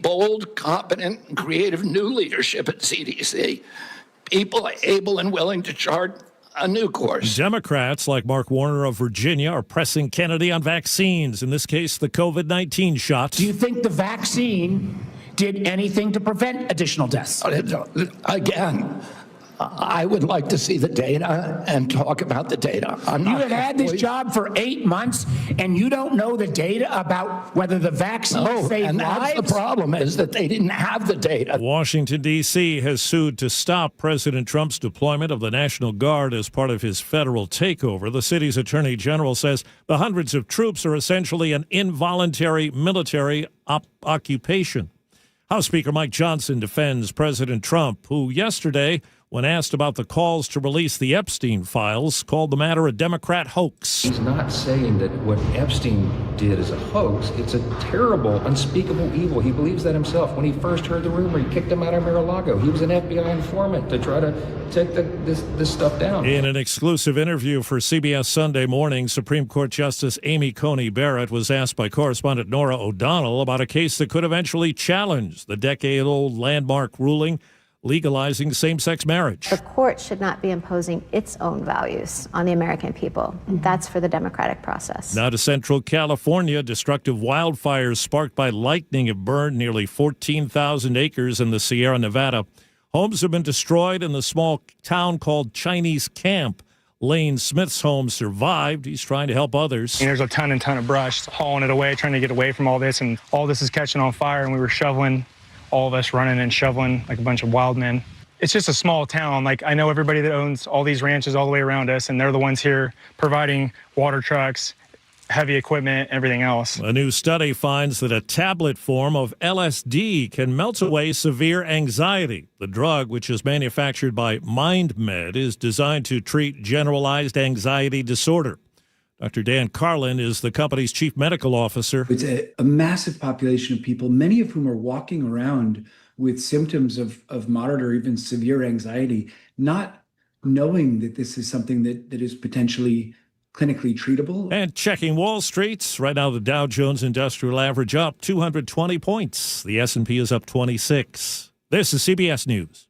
Bold, competent, and creative new leadership at CDC. People able and willing to chart a new course. Democrats like Mark Warner of Virginia are pressing Kennedy on vaccines, in this case, the COVID-19 shots. Do you think the vaccine did anything to prevent additional deaths? Again, I would like to see the data and talk about the data. You have had this job for 8 months, and you don't know the data about whether the vaccine saved and lives? that's the problem, is that they didn't have the data. Washington, D.C. has sued to stop President Trump's deployment of the National Guard as part of his federal takeover. The city's attorney general says the hundreds of troops are essentially an involuntary military occupation. House Speaker Mike Johnson defends President Trump, who yesterday, when asked about the calls to release the Epstein files, called the matter a Democrat hoax. He's not saying that what Epstein did is a hoax. It's a terrible, unspeakable evil. He believes that himself. When he first heard the rumor, he kicked him out of Mar-a-Lago. He was an FBI informant to try to take this stuff down. In an exclusive interview for CBS Sunday Morning, Supreme Court Justice Amy Coney Barrett was asked by correspondent Nora O'Donnell about a case that could eventually challenge the decade-old landmark ruling legalizing same-sex marriage. The court should not be imposing its own values on the American people. That's for the democratic process. Now to Central California, destructive wildfires sparked by lightning have burned nearly 14,000 acres in the Sierra Nevada. Homes have been destroyed in the small town called Chinese Camp. Lane Smith's home survived. He's trying to help others. There's a ton of brush, hauling it away, trying to get away from all this, and all this is catching on fire, and we were shoveling, all of us running and shoveling like a bunch of wild men. It's just a small town. Like, I know everybody that owns all these ranches all the way around us, and they're the ones here providing water trucks, heavy equipment, everything else. A new study finds that a tablet form of LSD can melt away severe anxiety. The drug, which is manufactured by MindMed, is designed to treat generalized anxiety disorder. Dr. Dan Carlin is the company's chief medical officer. It's a massive population of people, many of whom are walking around with symptoms of moderate or even severe anxiety, not knowing that this is something that is potentially clinically treatable. And checking Wall Street, right now the Dow Jones Industrial Average up 220 points. The S&P is up 26. This is CBS News.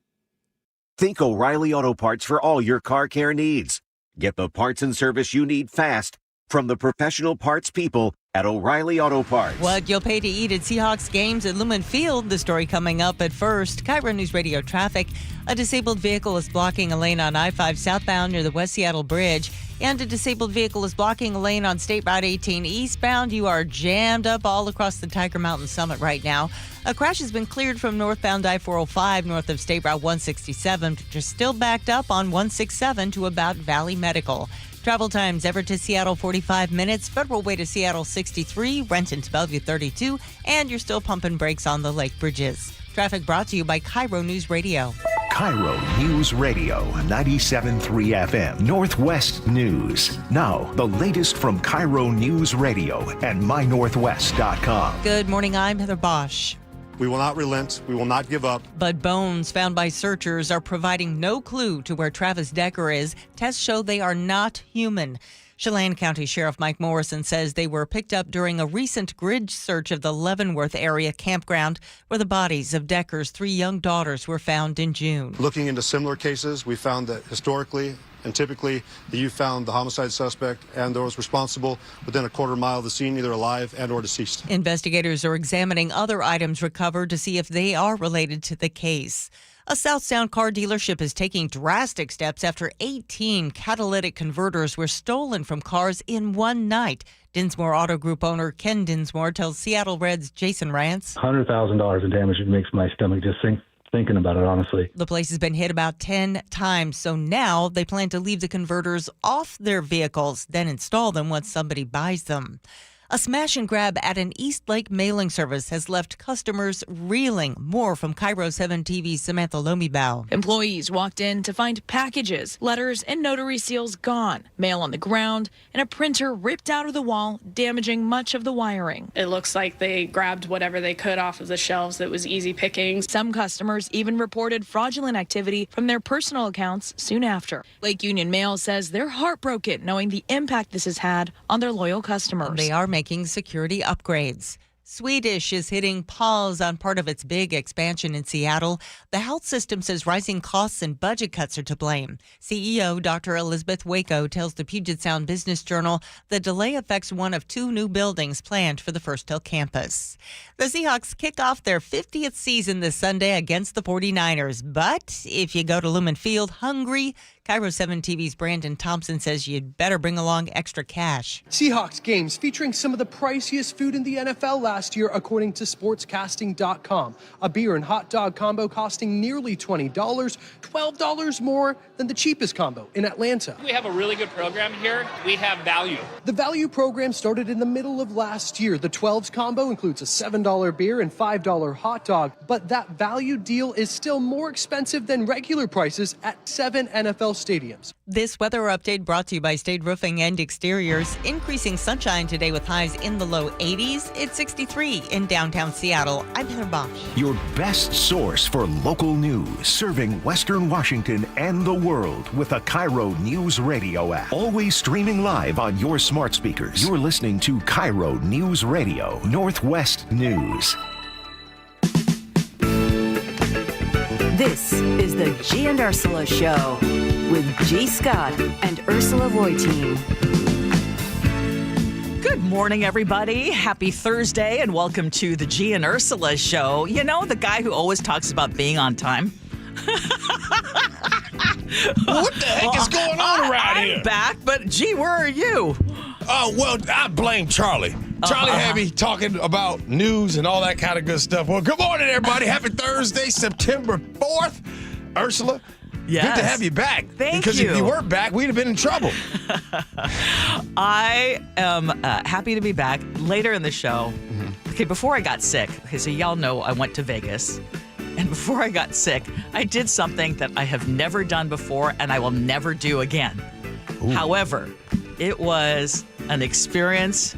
Think O'Reilly Auto Parts for all your car care needs. Get the parts and service you need fast from the professional parts people at O'Reilly Auto Parts. What you'll pay to eat at Seahawks games at Lumen Field. The story coming up at first. KIRO Newsradio traffic. A disabled vehicle is blocking a lane on I-5 southbound near the West Seattle Bridge. And a disabled vehicle is blocking a lane on State Route 18 eastbound. You are jammed up all across the Tiger Mountain Summit right now. A crash has been cleared from northbound I-405 north of State Route 167, which is still backed up on 167 to about Valley Medical. Travel times, Everett to Seattle, 45 minutes. Federal Way to Seattle, 63. Renton to Bellevue, 32. And you're still pumping brakes on the lake bridges. Traffic brought to you by KIRO News Radio. KIRO News Radio, 97.3 FM, Northwest News. Now, the latest from KIRO News Radio and mynorthwest.com. Good morning, I'm Heather Bosch. We will not relent. We will not give up. But bones found by searchers are providing no clue to where Travis Decker is. Tests show they are not human. Chelan County Sheriff Mike Morrison says they were picked up during a recent grid search of the Leavenworth area campground where the bodies of Decker's 3 young daughters were found in June. Looking into similar cases, we found that historically and typically that you found the homicide suspect and those responsible within a quarter mile of the scene, either alive and or deceased. Investigators are examining other items recovered to see if they are related to the case. A South Sound car dealership is taking drastic steps after 18 catalytic converters were stolen from cars in one night. Dinsmore Auto Group owner Ken Dinsmore tells Seattle Red's Jason Rance. $100,000 in damage. It makes my stomach just sink. Thinking about it, honestly. The place has been hit about 10 times, so now they plan to leave the converters off their vehicles, then install them once somebody buys them. A smash and grab at an East Lake mailing service has left customers reeling. More from KIRO 7 TV's Samantha Lomibao. Employees walked in to find packages, letters, and notary seals gone, mail on the ground, and a printer ripped out of the wall, damaging much of the wiring. It looks like they grabbed whatever they could off of the shelves that was easy pickings. Some customers even reported fraudulent activity from their personal accounts soon after. Lake Union Mail says they're heartbroken knowing the impact this has had on their loyal customers. They are making security upgrades. Swedish is hitting pause on part of its big expansion in Seattle. The health system says rising costs and budget cuts are to blame. CEO Dr. Elizabeth Waco tells the Puget Sound Business Journal the delay affects one of 2 new buildings planned for the First Hill campus. The Seahawks kick off their 50th season this Sunday against the 49ers. But if you go to Lumen Field hungry, KIRO 7 TV's Brandon Thompson says you'd better bring along extra cash. Seahawks games featuring some of the priciest food in the NFL last year, according to sportscasting.com. A beer and hot dog combo costing nearly $20, $12 more than the cheapest combo in Atlanta. We have a really good program here. We have value. The value program started in the middle of last year. The 12s combo includes a $7 beer and $5 hot dog, but that value deal is still more expensive than regular prices at 7 NFL stadiums. This weather update brought to you by State Roofing and Exteriors. Increasing sunshine today with highs in the low 80s. It's 63 in downtown Seattle. I'm Heather Bosch. Your best source for local news, serving Western Washington and the world with the KIRO Newsradio App. Always streaming live on your smart speakers. You're listening to KIRO Newsradio, Northwest News. This is the Gee and Ursula Show with G. Scott and Ursula Reutin. Good morning, everybody. Happy Thursday, and welcome to the Gee and Ursula Show. You know, the guy who always talks about being on time? What the heck is going on around here? I'm back, but Gee, where are you? Oh, well, I blame Charlie. Charlie had me talking about news and all that kind of good stuff. Well, good morning, everybody. Happy Thursday, September 4th. Ursula, yes. Good to have you back. Thank because you. Because if you weren't back, we'd have been in trouble. I am happy to be back. Later in the show, okay, before I got sick, okay, so y'all know I went to Vegas. And before I got sick, I did something that I have never done before and I will never do again. Ooh. However, it was an experience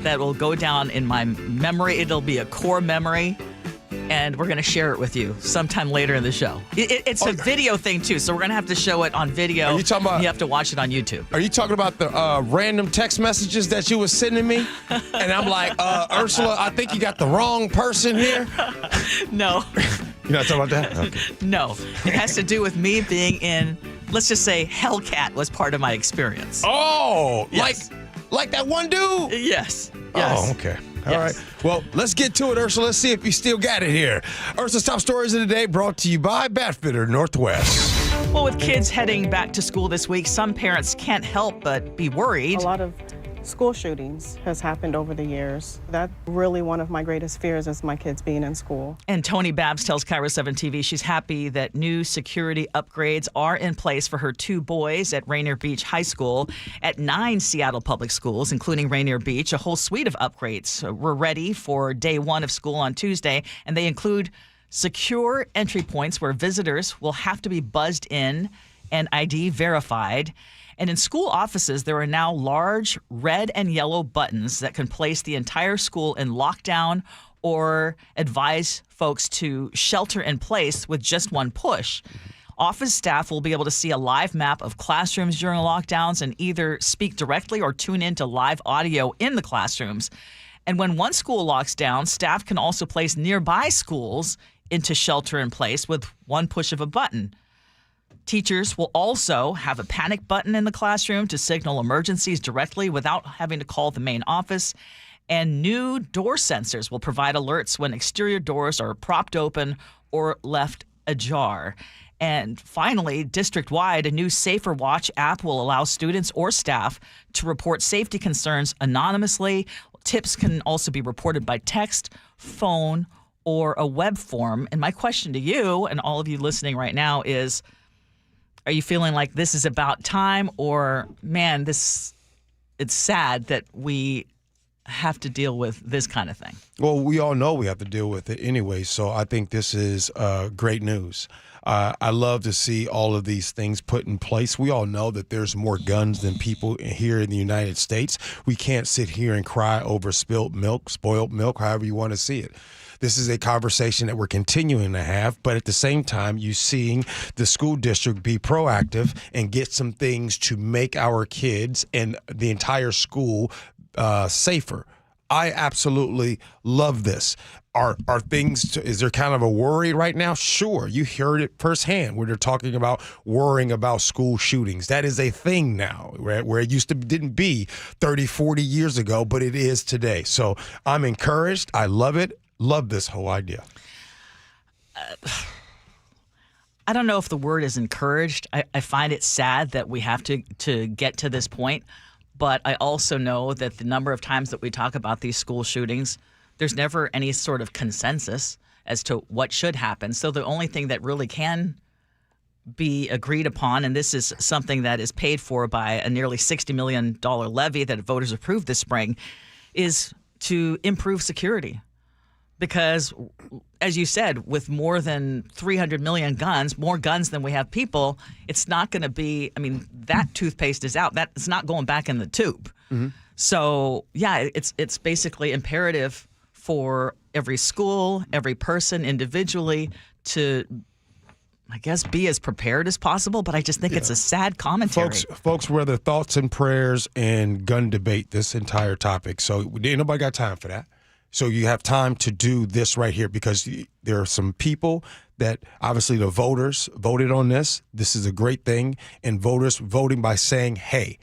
that will go down in my memory. It'll be a core memory, and we're going to share it with you sometime later in the show. It's a video thing, too, so we're going to have to show it on video. Are you talking about? You have to watch it on YouTube. Are you talking about the random text messages that you were sending me? And I'm like, Ursula, I think you got the wrong person here. No. You're not talking about that? Okay. No. It has to do with me being in, let's just say, Hellcat was part of my experience. Oh, yes. like that one dude? Yes. Oh, okay. All right. Well, let's get to it, Ursula. Let's see if you still got it here. Ursula's top stories of the day brought to you by Batfitter Northwest. Well, with kids heading back to school this week, some parents can't help but be worried. A lot of school shootings has happened over the years. That's really one of my greatest fears is my kids being in school. And Tony Babs tells KIRO 7 TV she's happy that new security upgrades are in place for her 2 boys at Rainier Beach High School. At 9 Seattle public schools, including Rainier Beach, a whole suite of upgrades were ready for day 1 of school on Tuesday, and they include secure entry points where visitors will have to be buzzed in and ID verified. And in school offices, there are now large red and yellow buttons that can place the entire school in lockdown or advise folks to shelter in place with just one push. Office staff will be able to see a live map of classrooms during lockdowns and either speak directly or tune into live audio in the classrooms. And when one school locks down, staff can also place nearby schools into shelter in place with one push of a button. Teachers will also have a panic button in the classroom to signal emergencies directly without having to call the main office. And new door sensors will provide alerts when exterior doors are propped open or left ajar. And finally, district-wide, a new Safer Watch app will allow students or staff to report safety concerns anonymously. Tips can also be reported by text, phone, or a web form. And my question to you and all of you listening right now is, are you feeling like this is about time, or, man, it's sad that we have to deal with this kind of thing? Well, we all know we have to deal with it anyway, so I think this is great news. I love to see all of these things put in place. We all know that there's more guns than people here in the United States. We can't sit here and cry over spilled milk, spoiled milk, however you want to see it. This is a conversation that we're continuing to have, but at the same time, you're seeing the school district be proactive and get some things to make our kids and the entire school safer. I absolutely love this. Are things, is there kind of a worry right now? Sure. You heard it firsthand where they're talking about worrying about school shootings. That is a thing now, right? Where it didn't be 30, 40 years ago, but it is today. So I'm encouraged. I love it. Love this whole idea. I don't know if the word is encouraged. I find it sad that we have to get to this point. But I also know that the number of times that we talk about these school shootings, there's never any sort of consensus as to what should happen. So the only thing that really can be agreed upon, and this is something that is paid for by a nearly $60 million levy that voters approved this spring, is to improve security. Because, as you said, with more than 300 million guns, more guns than we have people, it's not going to be, I mean, that toothpaste is out. It's not going back in the tube. Mm-hmm. So, yeah, it's basically imperative for every school, every person individually to, I guess, be as prepared as possible. But I just think it's a sad commentary. Folks, were their thoughts and prayers and gun debate this entire topic. So ain't nobody got time for that. So you have time to do this right here because there are some people that obviously the voters voted on this. This is a great thing. And voters voting by saying, hey,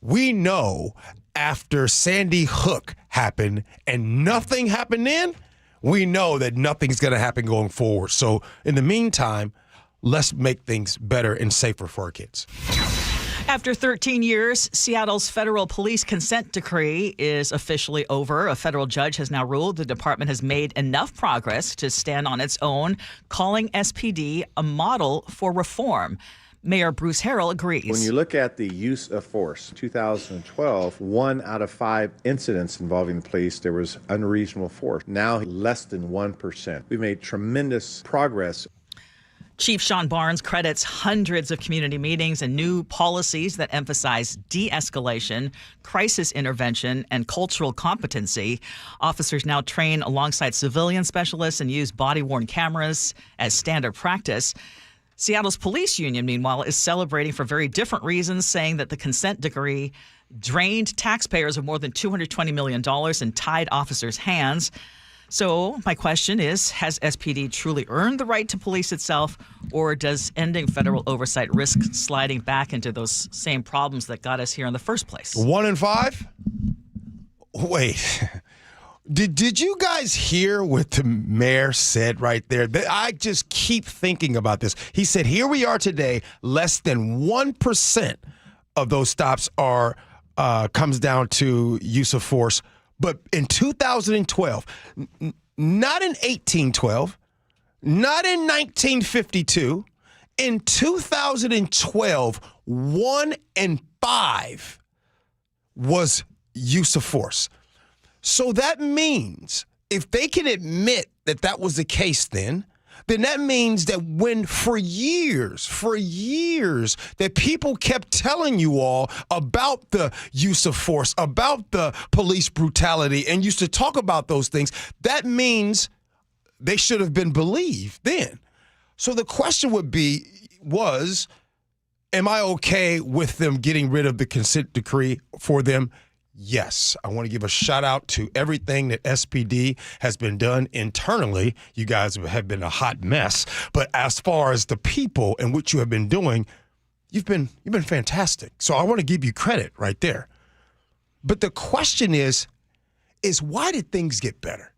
we know after Sandy Hook happened and nothing happened then, we know that nothing's going to happen going forward. So in the meantime, let's make things better and safer for our kids. After 13 years, Seattle's federal police consent decree is officially over. A federal judge has now ruled the department has made enough progress to stand on its own, calling SPD a model for reform. Mayor Bruce Harrell agrees. When you look at the use of force, 2012, 1 out of 5 incidents involving the police, there was unreasonable force. Now, less than 1%. We made tremendous progress. Chief Sean Barnes credits hundreds of community meetings and new policies that emphasize de-escalation, crisis intervention, and cultural competency. Officers now train alongside civilian specialists and use body-worn cameras as standard practice. Seattle's police union, meanwhile, is celebrating for very different reasons, saying that the consent decree drained taxpayers of more than $220 million and tied officers' hands. So my question is, has SPD truly earned the right to police itself, or does ending federal oversight risk sliding back into those same problems that got us here in the first place? 1 in 5? Wait. Did you guys hear what the mayor said right there? I just keep thinking about this. He said, here we are today, less than 1% of those stops are comes down to use of force. But in 2012, not in 1812, not in 1952, in 2012, 1 in 5 was use of force. So that means if they can admit that that was the case then that means that when for years, that people kept telling you all about the use of force, about the police brutality, and used to talk about those things, that means they should have been believed then. So the question was, am I okay with them getting rid of the consent decree for them? Yes, I want to give a shout out to everything that SPD has been done internally. You guys have been a hot mess, but as far as the people and what you have been doing, you've been fantastic. So I want to give you credit right there. But the question is why did things get better?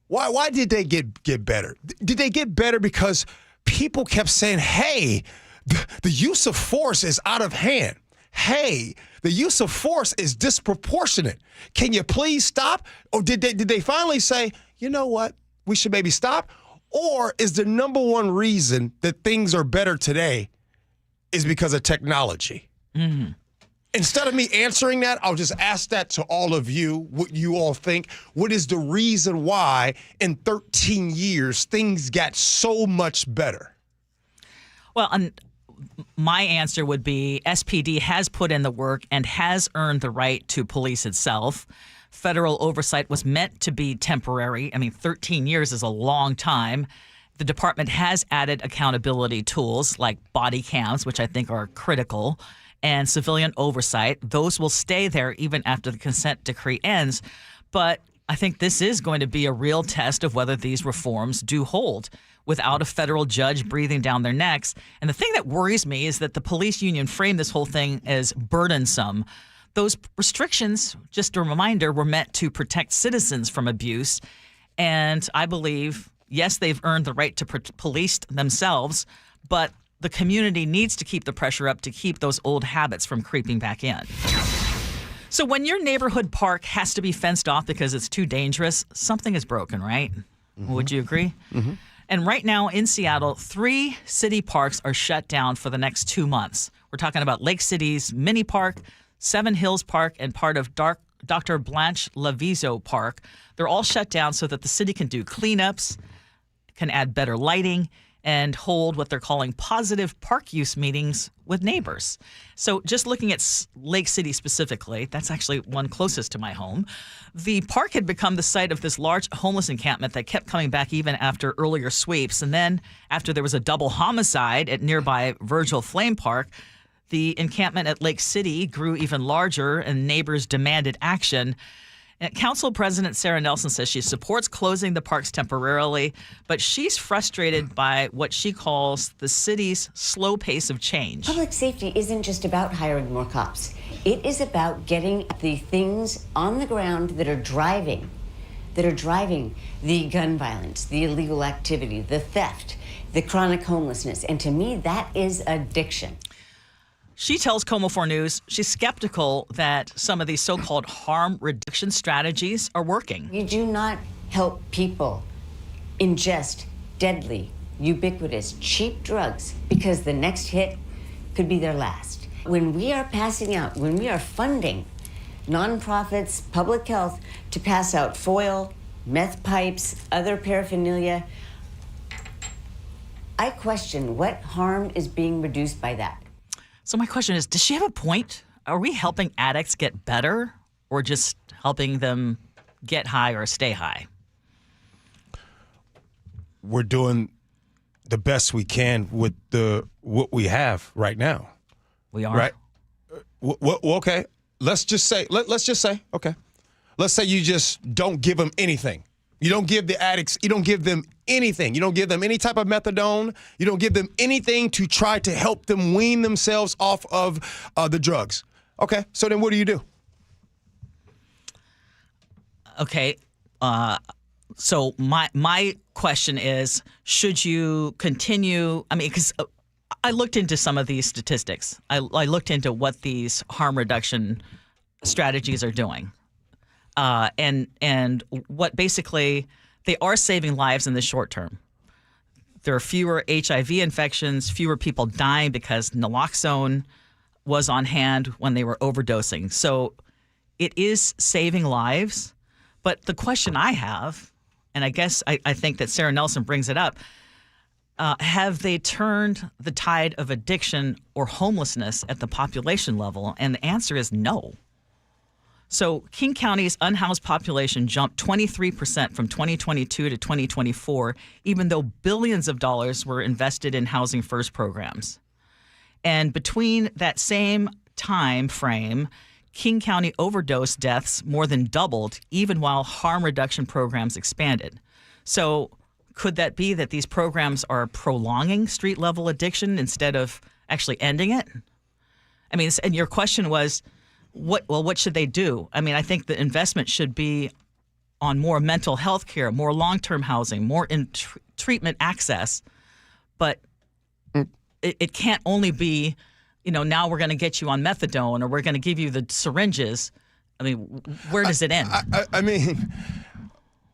Why did they get better? Did they get better because people kept saying, "Hey, the use of force is out of hand. Hey, the use of force is disproportionate. Can you please stop?" Or did they finally say, you know what, we should maybe stop? Or is the number one reason that things are better today is because of technology? Mm-hmm. Instead of me answering that, I'll just ask that to all of you, what you all think. What is the reason why in 13 years things got so much better? Well, my answer would be SPD has put in the work and has earned the right to police itself. Federal oversight was meant to be temporary. I mean, 13 years is a long time. The department has added accountability tools like body cams, which I think are critical. and civilian oversight. Those will stay there even after the consent decree ends. But I think this is going to be a real test of whether these reforms do hold without a federal judge breathing down their necks. And the thing that worries me is that the police union framed this whole thing as burdensome. Those restrictions, just a reminder, were meant to protect citizens from abuse. And I believe, yes, they've earned the right to police themselves, but the community needs to keep the pressure up to keep those old habits from creeping back in. So when your neighborhood park has to be fenced off because it's too dangerous, something is broken, right? Mm-hmm. Would you agree? Mm-hmm. And right now in Seattle, 3 city parks are shut down for the next 2 months. We're talking about Lake City's Mini Park, Seven Hills Park, and part of Dr. Blanche Lavizo Park. They're all shut down so that the city can do cleanups, can add better lighting, and hold what they're calling positive park use meetings with neighbors. So just looking at Lake City specifically, that's actually one closest to my home. The park had become the site of this large homeless encampment that kept coming back even after earlier sweeps. And then after there was a double homicide at nearby Virgil Flame Park, the encampment at Lake City grew even larger and neighbors demanded action. And Council President Sarah Nelson says she supports closing the parks temporarily, but she's frustrated by what she calls the city's slow pace of change. Public safety isn't just about hiring more cops. It is about getting the things on the ground that are driving the gun violence, the illegal activity, the theft, the chronic homelessness. And to me, that is addiction. She tells KOMO 4 News she's skeptical that some of these so-called harm reduction strategies are working. You do not help people ingest deadly, ubiquitous, cheap drugs because the next hit could be their last. When we are passing out, when we are funding nonprofits, public health, to pass out foil, meth pipes, other paraphernalia, I question what harm is being reduced by that. So my question is, does she have a point? Are we helping addicts get better or just helping them get high or stay high? We're doing the best we can with what we have right now. We are. Right? Well, okay. Let's just say, okay. Let's say you just don't give them anything. You don't give the addicts, you don't give them anything. You don't give them any type of methadone. You don't give them anything to try to help them wean themselves off of the drugs. Okay, so then what do? Okay, so my question is, should you continue? I mean, because I looked into some of these statistics. I looked into what these harm reduction strategies are doing. And what basically they are saving lives in the short term. There are fewer HIV infections, fewer people dying because naloxone was on hand when they were overdosing. So it is saving lives. But the question I have, and I guess I think that Sarah Nelson brings it up, have they turned the tide of addiction or homelessness at the population level? And the answer is no. So King County's unhoused population jumped 23% from 2022 to 2024, even though billions of dollars were invested in Housing First programs. And between that same time frame, King County overdose deaths more than doubled, even while harm reduction programs expanded. So could that be that these programs are prolonging street-level addiction instead of actually ending it? I mean, and your question was, what should they do? I mean, I think the investment should be on more mental health care, more long-term housing, more treatment access. But it can't only be, now we're going to get you on methadone or we're going to give you the syringes. I mean, where does it end? I mean,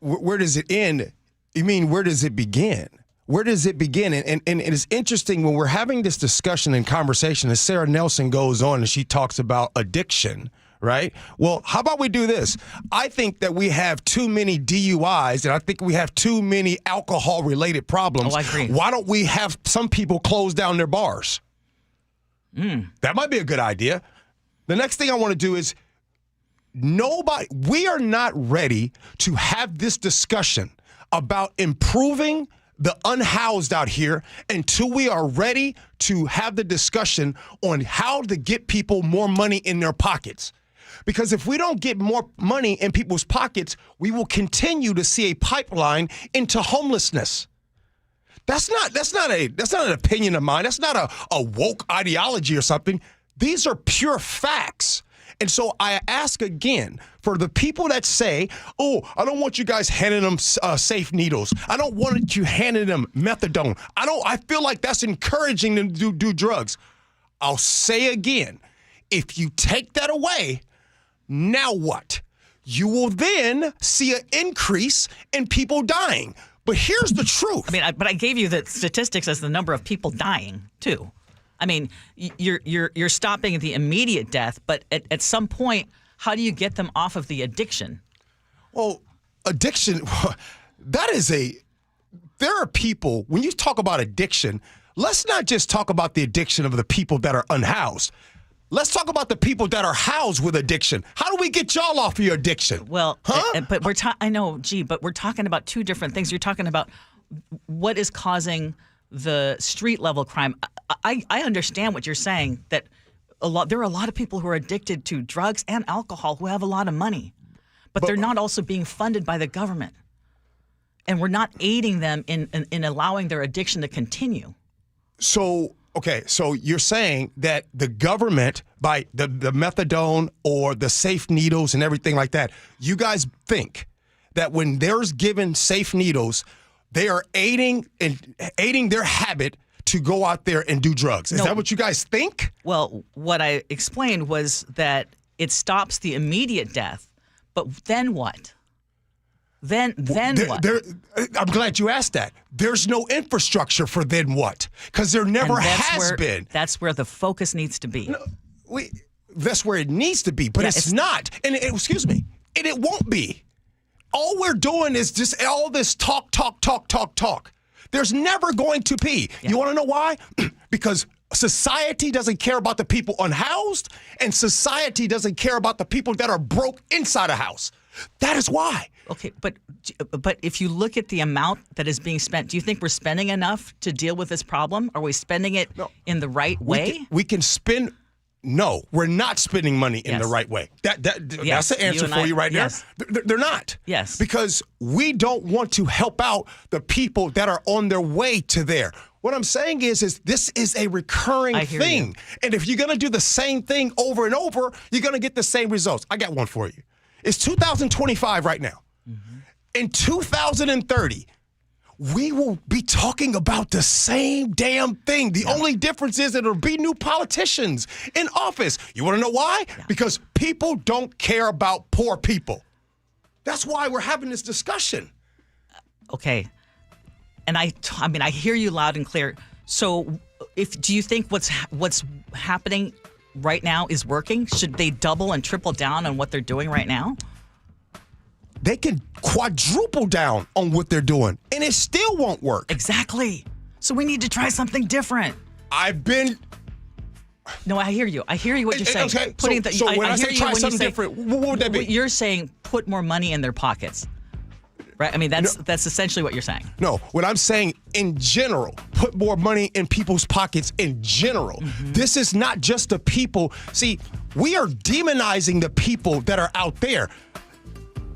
where does it end? You mean, where does it begin? Where does it begin? And it's interesting when we're having this discussion and conversation as Sarah Nelson goes on and she talks about addiction, right? Well, how about we do this? I think that we have too many DUIs and I think we have too many alcohol-related problems. Oh, I agree. Why don't we have some people close down their bars? That might be a good idea. The next thing I want to do is we are not ready to have this discussion about improving the unhoused out here until we are ready to have the discussion on how to get people more money in their pockets. Because if we don't get more money in people's pockets, we will continue to see a pipeline into homelessness. That's not an opinion of mine. That's not a woke ideology or something. These are pure facts. And so I ask again, for the people that say, oh, I don't want you guys handing them safe needles. I don't want you handing them methadone. I feel like that's encouraging them to do drugs. I'll say again, if you take that away, now what? You will then see an increase in people dying. But here's the truth. I mean, but I gave you the statistics as the number of people dying, too. I mean, you're stopping the immediate death, but at some point, how do you get them off of the addiction? Well, addiction, there are people, when you talk about addiction, let's not just talk about the addiction of the people that are unhoused. Let's talk about the people that are housed with addiction. How do we get y'all off of your addiction? Well, but I know, but we're talking about two different things. You're talking about what is causing the street level crime. I understand what you're saying, that there are a lot of people who are addicted to drugs and alcohol who have a lot of money, but they're not also being funded by the government. And we're not aiding them in allowing their addiction to continue. So you're saying that the government, by the methadone or the safe needles and everything like that, you guys think that when there's given safe needles, they are aiding their habit to go out there and do drugs. Is that what you guys think? Well, what I explained was that it stops the immediate death, but then what? Then what? I'm glad you asked that. There's no infrastructure for then what? Because there never has been. That's where the focus needs to be. No, that's where it needs to be, but it's not. And excuse me, and it won't be. All we're doing is just all this talk. There's never going to be. Yeah. You want to know why? Because society doesn't care about the people unhoused, and society doesn't care about the people that are broke inside a house. That is why. Okay, but if you look at the amount that is being spent, do you think we're spending enough to deal with this problem? Are we spending it in the right way? We can spend. No, we're not spending money in the right way. That's the answer for you right there. They're not. Yes. Because we don't want to help out the people that are on their way to there. What I'm saying is this is a recurring thing. And if you're going to do the same thing over and over, you're going to get the same results. I got one for you. It's 2025 right now. Mm-hmm. In 2030, we will be talking about the same damn thing. The only difference is it'll be new politicians in office. You want to know why? Yeah. Because people don't care about poor people. That's why we're having this discussion. Okay. And I mean, I hear you loud and clear. So do you think what's happening right now is working? Should they double and triple down on what they're doing right now? They can quadruple down on what they're doing, and it still won't work. Exactly. So we need to try something different. No, I hear you. I hear you what you're saying. Okay, so when I say try something different, what would that be? You're saying put more money in their pockets, right? I mean, that's essentially what you're saying. No, what I'm saying in general, put more money in people's pockets in general. Mm-hmm. This is not just the people. See, we are demonizing the people that are out there.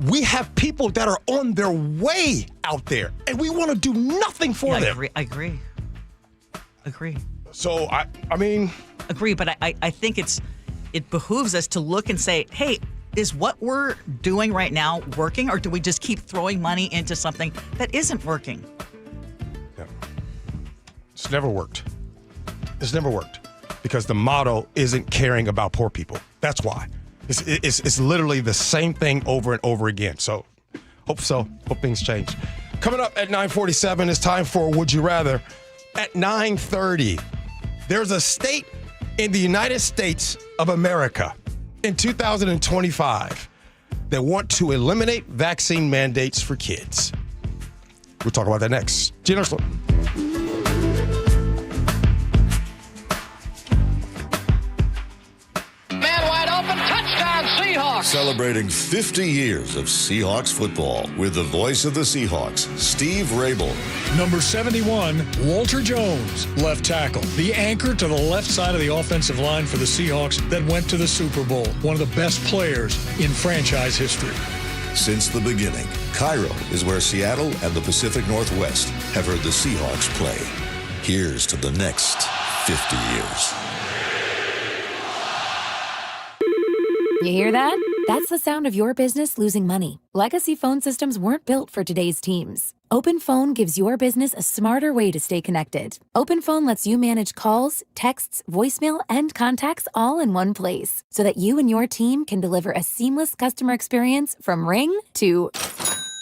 We have people that are on their way out there, and we want to do nothing for them. I agree. So, I mean... Agree, but I think it behooves us to look and say, hey, is what we're doing right now working, or do we just keep throwing money into something that isn't working? Yeah. It's never worked. Because the model isn't caring about poor people. That's why. It's literally the same thing over and over again. So, hope things change. Coming up at 9:47, it's time for Would You Rather. At 9:30, there's a state in the United States of America in 2025 that want to eliminate vaccine mandates for kids. We'll talk about that next. Gee Ursula. Man wide open, touchdown Seahawks. Seahawks! Celebrating 50 years of Seahawks football with the voice of the Seahawks, Steve Rabel. Number 71, Walter Jones, left tackle. The anchor to the left side of the offensive line for the Seahawks that went to the Super Bowl. One of the best players in franchise history. Since the beginning, KIRO is where Seattle and the Pacific Northwest have heard the Seahawks play. Here's to the next 50 years. You hear that? That's the sound of your business losing money. Legacy phone systems weren't built for today's teams. OpenPhone gives your business a smarter way to stay connected. OpenPhone lets you manage calls, texts, voicemail, and contacts all in one place so that you and your team can deliver a seamless customer experience from ring to...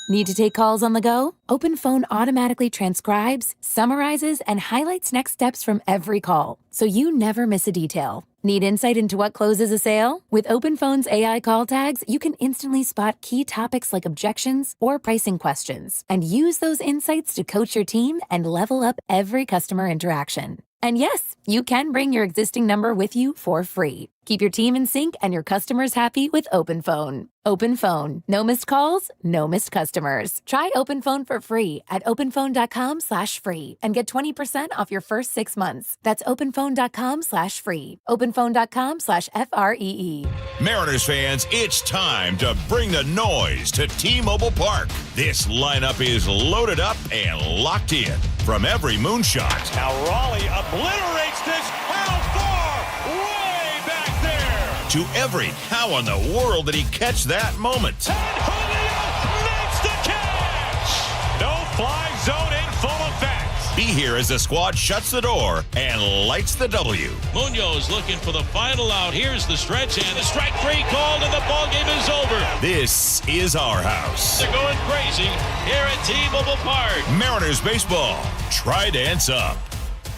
Need to take calls on the go? OpenPhone automatically transcribes, summarizes, and highlights next steps from every call, so you never miss a detail. Need insight into what closes a sale? With OpenPhone's AI call tags, you can instantly spot key topics like objections or pricing questions, and use those insights to coach your team and level up every customer interaction. And yes, you can bring your existing number with you for free. Keep your team in sync and your customers happy with OpenPhone. OpenPhone. No missed calls, no missed customers. Try OpenPhone for free at openphone.com/free and get 20% off your first 6 months. That's openphone.com/free. openphone.com/FREE. Mariners fans, it's time to bring the noise to T-Mobile Park. This lineup is loaded up and locked in. From every moonshot. Now Raleigh obliterates this. How far? Way back there. To every how in the world did he catch that moment? And Julio makes the catch. No fly zone in full effect. Be here as the squad shuts the door and lights the W. Munoz looking for the final out. Here's the stretch and the strike three called and the ball game is over. This is our house. They're going crazy here at T-Mobile Park. Mariners baseball. Try dance up.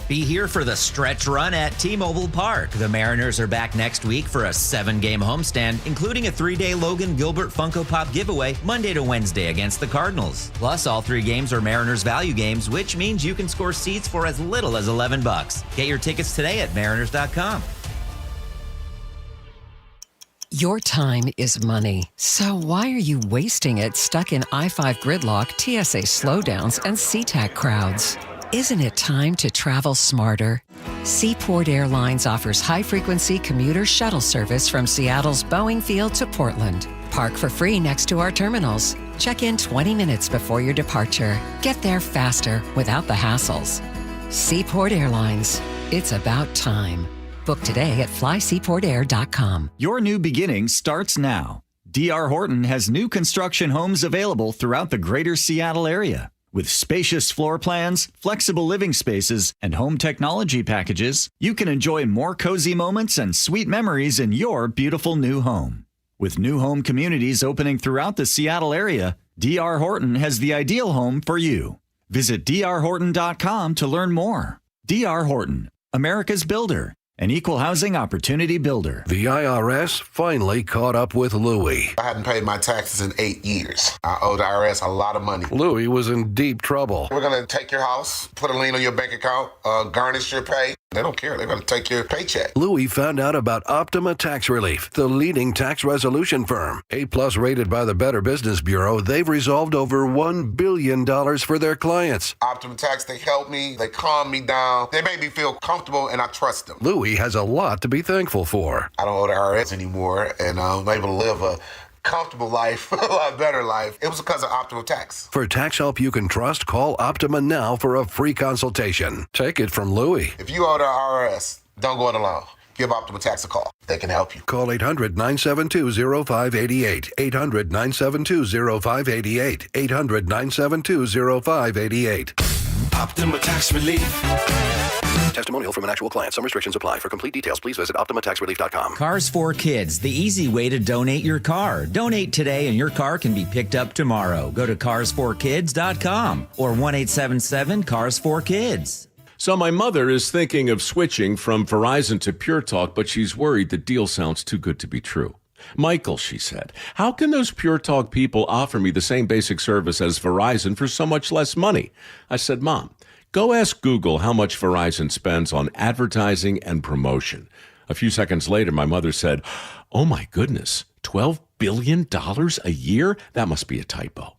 Be here for the stretch run at T-Mobile Park. The Mariners are back next week for a 7-game homestand, including a 3-day Logan Gilbert Funko Pop giveaway Monday to Wednesday against the Cardinals. Plus, all 3 games are Mariners value games, which means you can score seats for as little as $11. Get your tickets today at mariners.com. Your time is money. So why are you wasting it stuck in I-5 gridlock, TSA slowdowns, and SeaTac crowds? Isn't it time to travel smarter? Seaport Airlines offers high-frequency commuter shuttle service from Seattle's Boeing Field to Portland. Park for free next to our terminals. Check in 20 minutes before your departure. Get there faster without the hassles. Seaport Airlines. It's about time. Book today at flyseaportair.com. Your new beginning starts now. D.R. Horton has new construction homes available throughout the greater Seattle area. With spacious floor plans, flexible living spaces, and home technology packages, you can enjoy more cozy moments and sweet memories in your beautiful new home. With new home communities opening throughout the Seattle area, D.R. Horton has the ideal home for you. Visit drhorton.com to learn more. D.R. Horton, America's builder. An equal housing opportunity builder. The IRS finally caught up with Louie. I hadn't paid my taxes in 8 years. I owed the IRS a lot of money. Louie was in deep trouble. We're going to take your house, put a lien on your bank account, garnish your pay. They don't care. They're going to take your paycheck. Louie found out about Optima Tax Relief, the leading tax resolution firm. A+ rated by the Better Business Bureau, they've resolved over $1 billion for their clients. Optima Tax, they help me. They calm me down. They make me feel comfortable, and I trust them. Louie has a lot to be thankful for. I don't owe the IRS anymore, and I'm able to live a comfortable life, a lot better life. It was because of Optima Tax. For tax help you can trust, call Optima now for a free consultation. Take it from Louie. If you owe the IRS, don't go it alone. Give Optima Tax a call. They can help you. Call 800-972-0588. 800-972-0588. 800-972-0588. Optima Tax Relief. Testimonial from an actual client. Some restrictions apply. For complete details, please visit OptimaTaxRelief.com. Cars for Kids, the easy way to donate your car. Donate today and your car can be picked up tomorrow. Go to carsforkids.com or 1-877-CARS4KIDS. So my mother is thinking of switching from Verizon to Pure Talk, but she's worried the deal sounds too good to be true. Michael, she said, how can those Pure Talk people offer me the same basic service as Verizon for so much less money? I said, Mom, go ask Google how much Verizon spends on advertising and promotion. A few seconds later, my mother said, oh my goodness, $12 billion a year? That must be a typo.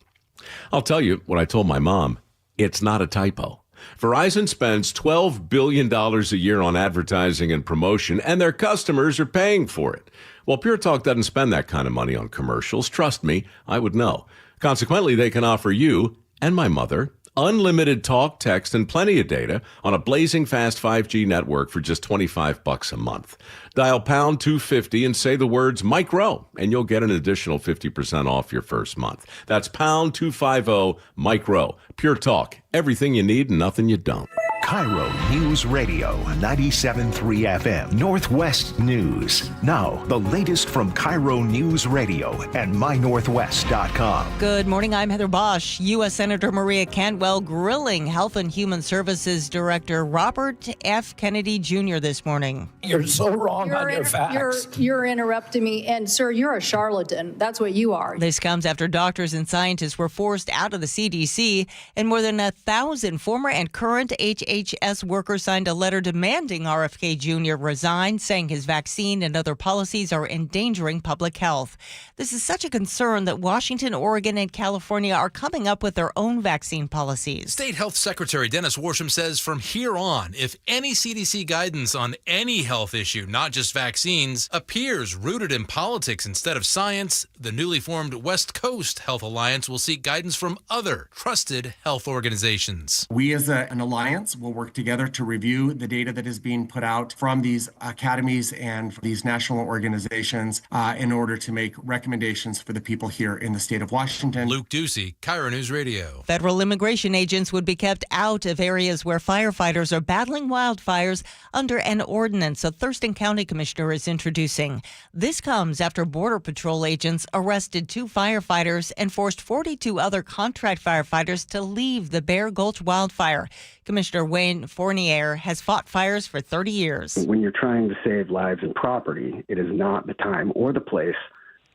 I'll tell you what I told my mom. It's not a typo. Verizon spends $12 billion a year on advertising and promotion, and their customers are paying for it. Well, Pure Talk doesn't spend that kind of money on commercials. Trust me, I would know. Consequently, they can offer you and my mother unlimited talk, text, and plenty of data on a blazing fast 5G network for just $25 a month. Dial pound 250 and say the words micro, and you'll get an additional 50% off your first month. That's pound 250 micro. Pure Talk. Everything you need and nothing you don't. KIRO News Radio 97.3 FM Northwest News. Now, the latest from KIRO News Radio and mynorthwest.com. Good morning. I'm Heather Bosch. U.S. Senator Maria Cantwell grilling Health and Human Services Director Robert F. Kennedy Jr. this morning. You're so wrong on your facts. You're interrupting me. And, sir, you're a charlatan. That's what you are. This comes after doctors and scientists were forced out of the CDC, and more than 1,000 former and current HHS workers signed a letter demanding RFK Jr. resign, saying his vaccine and other policies are endangering public health. This is such a concern that Washington, Oregon, and California are coming up with their own vaccine policies. State Health Secretary Dennis Worsham says from here on, if any CDC guidance on any health issue, not just vaccines, appears rooted in politics instead of science, the newly formed West Coast Health Alliance will seek guidance from other trusted health organizations. We as an alliance will work together to review the data that is being put out from these academies and these national organizations in order to make recommendations for the people here in the state of Washington. Luke Ducey, KIRO News Radio. Federal immigration agents would be kept out of areas where firefighters are battling wildfires under an ordinance a Thurston County commissioner is introducing. This comes after Border Patrol agents arrested 2 firefighters and forced 42 other contract firefighters to leave the Bear Gulch wildfire. Commissioner Wayne Fournier has fought fires for 30 years. When you're trying to save lives and property, it is not the time or the place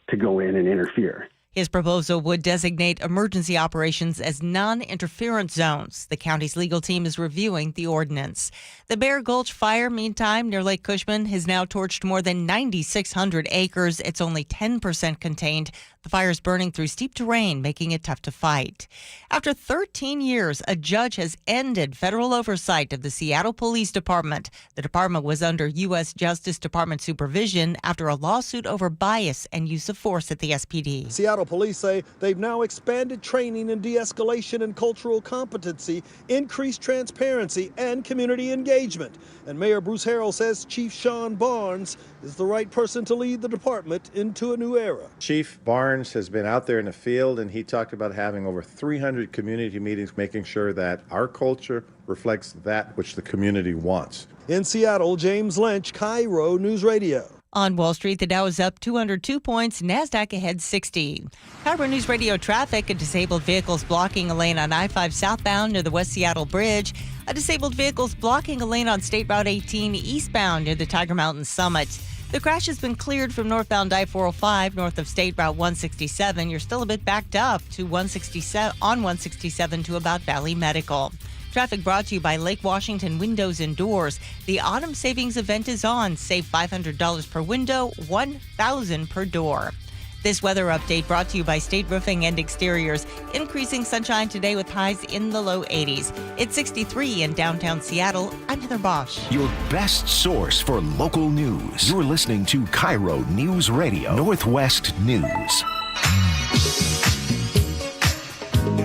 to go in and interfere. His proposal would designate emergency operations as non-interference zones. The county's legal team is reviewing the ordinance. The Bear Gulch fire, meantime, near Lake Cushman, has now torched more than 9,600 acres. It's only 10% contained. The fire is burning through steep terrain, making it tough to fight. After 13 years, a judge has ended federal oversight of the Seattle Police Department. The department was under U.S. Justice Department supervision after a lawsuit over bias and use of force at the SPD. Seattle police say they've now expanded training in de-escalation and cultural competency, increased transparency, and community engagement. And Mayor Bruce Harrell says Chief Sean Barnes is the right person to lead the department into a new era. Chief Barnes has been out there in the field, and he talked about having over 300 community meetings, making sure that our culture reflects that which the community wants. In Seattle, James Lynch, KIRO News Radio. On Wall Street, the Dow is up 202 points, NASDAQ ahead 60. KIRO News Radio traffic, a disabled vehicle's blocking a lane on I-5 southbound near the West Seattle Bridge. A disabled vehicle's blocking a lane on State Route 18 eastbound near the Tiger Mountain Summit. The crash has been cleared from northbound I-405 north of State Route 167. You're still a bit backed up to 167 to about Valley Medical. Traffic brought to you by Lake Washington Windows and Doors. The Autumn Savings Event is on. Save $500 per window, $1,000 per door. This weather update brought to you by State Roofing and Exteriors. Increasing sunshine today with highs in the low 80s. It's 63 in downtown Seattle. I'm Heather Bosch. Your best source for local news. You're listening to KIRO News Radio, Northwest News.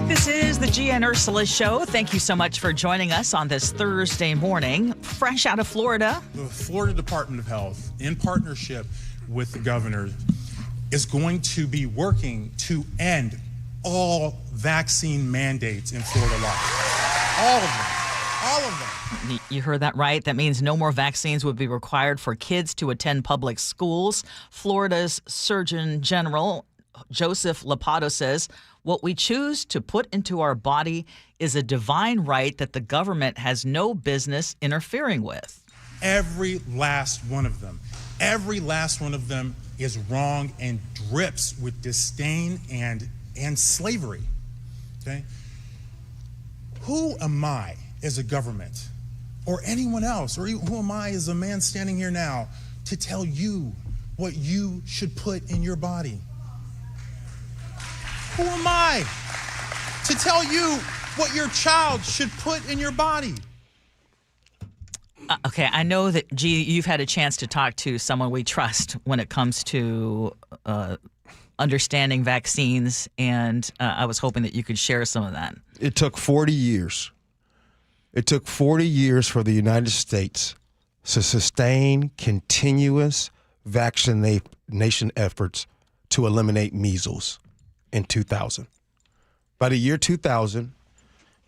This is the Gee and Ursula Show. Thank you so much for joining us on this Thursday morning. Fresh out of Florida. The Florida Department of Health, in partnership with the governor, is going to be working to end all vaccine mandates in Florida law. All of them. All of them. You heard that right. That means no more vaccines would be required for kids to attend public schools. Florida's Surgeon General, Joseph Lapato, says, what we choose to put into our body is a divine right that the government has no business interfering with. Every last one of them. Every last one of them is wrong and drips with disdain and slavery. Okay? Who am I as a government or anyone else, or who am I as a man standing here now to tell you what you should put in your body? Who am I to tell you what your child should put in your body? Okay, I know that, Gee, you've had a chance to talk to someone we trust when it comes to understanding vaccines, and I was hoping that you could share some of that. It took 40 years. It took 40 years for the United States to sustain continuous vaccination efforts to eliminate measles in 2000. By the year 2000,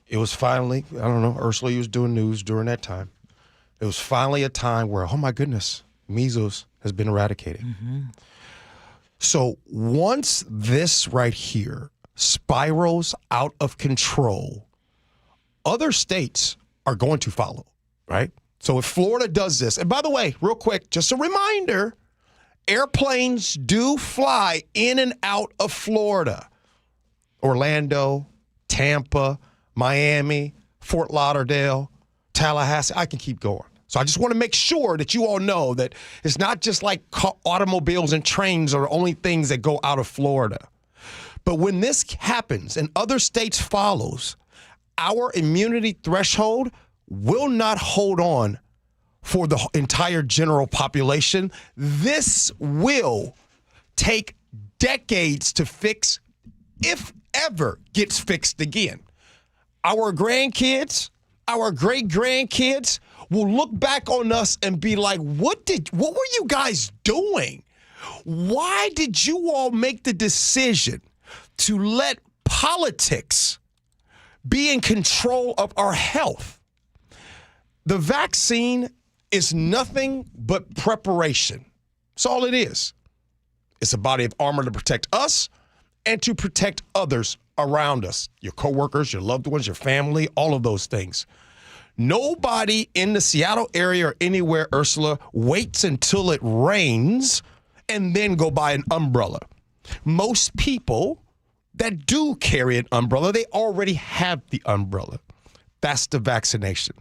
it was finally, I don't know, Ursula, you was doing news during that time. It was finally a time where, oh my goodness, measles has been eradicated. Mm-hmm. So once this right here spirals out of control, other states are going to follow, right? So if Florida does this, and by the way, real quick, just a reminder, airplanes do fly in and out of Florida. Orlando, Tampa, Miami, Fort Lauderdale, Tallahassee, I can keep going. So I just want to make sure that you all know that it's not just like automobiles and trains are the only things that go out of Florida. But when this happens and other states follows, our immunity threshold will not hold on for the entire general population. This will take decades to fix, if ever gets fixed again. Our grandkids, our great-grandkids will look back on us and be like, what were you guys doing? Why did you all make the decision to let politics be in control of our health? The vaccine is nothing but preparation. That's all it is. It's a body of armor to protect us and to protect others around us, your coworkers, your loved ones, your family, all of those things. Nobody in the Seattle area or anywhere, Ursula, waits until it rains and then go buy an umbrella. Most people that do carry an umbrella, they already have the umbrella. That's the vaccination.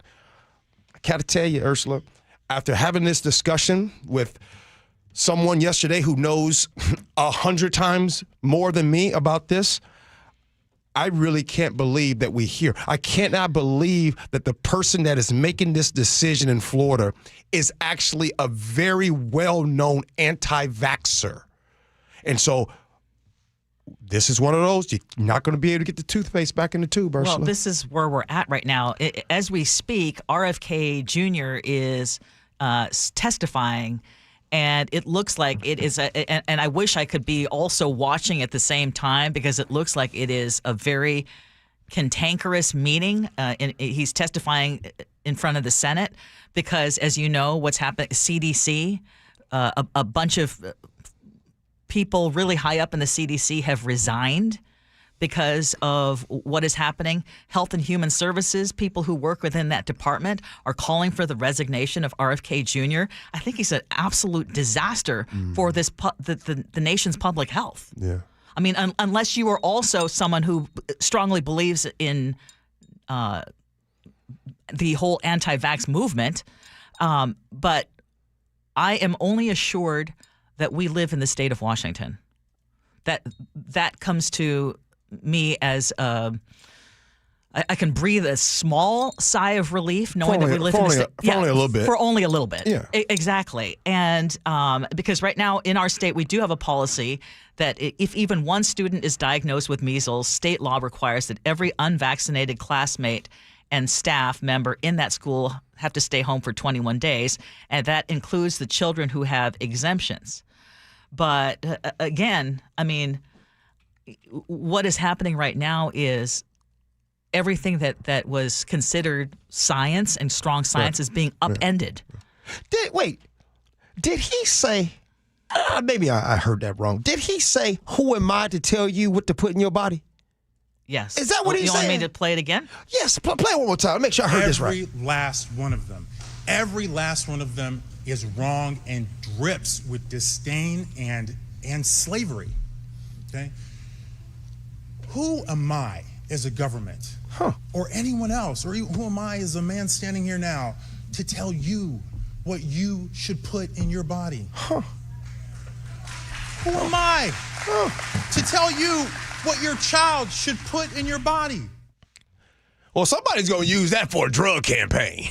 I got to tell you, Ursula, after having this discussion with someone yesterday who knows 100 times more than me about this, I really can't believe that we're here. I cannot believe that the person that is making this decision in Florida is actually a very well-known anti-vaxxer. And so this is one of those, you're not going to be able to get the toothpaste back in the tube, Ursula. Well, this is where we're at right now. As we speak, RFK Jr. is testifying, and it looks like it is, and I wish I could be also watching at the same time, because it looks like it is a very cantankerous meeting. And he's testifying in front of the Senate because, as you know, what's happened, CDC, a bunch of people really high up in the CDC have resigned because of what is happening. Health and Human Services, people who work within that department, are calling for the resignation of RFK Jr. I think he's an absolute disaster for this the nation's public health. Yeah. I mean, unless you are also someone who strongly believes in the whole anti-vax movement. But I am only assured that we live in the state of Washington. That comes to me as I can breathe a small sigh of relief knowing that we live in the state. For only a little bit. For only a little bit. Yeah. Exactly. And because right now in our state, we do have a policy that if even one student is diagnosed with measles, state law requires that every unvaccinated classmate and staff member in that school have to stay home for 21 days. And that includes the children who have exemptions. But again, I mean, what is happening right now is everything that was considered science and strong science is being upended. Did he say, maybe I heard that wrong. Did he say, who am I to tell you what to put in your body? Yes. Is that what he said? You want me to play it again? Yes, play it one more time. Make sure I heard this right. Every last one of them. Every last one of them is wrong and drips with disdain and slavery. Okay? Who am I as a government or anyone else, or who am I as a man standing here now to tell you what you should put in your body? Who am I to tell you what your child should put in your body? Well, somebody's going to use that for a drug campaign.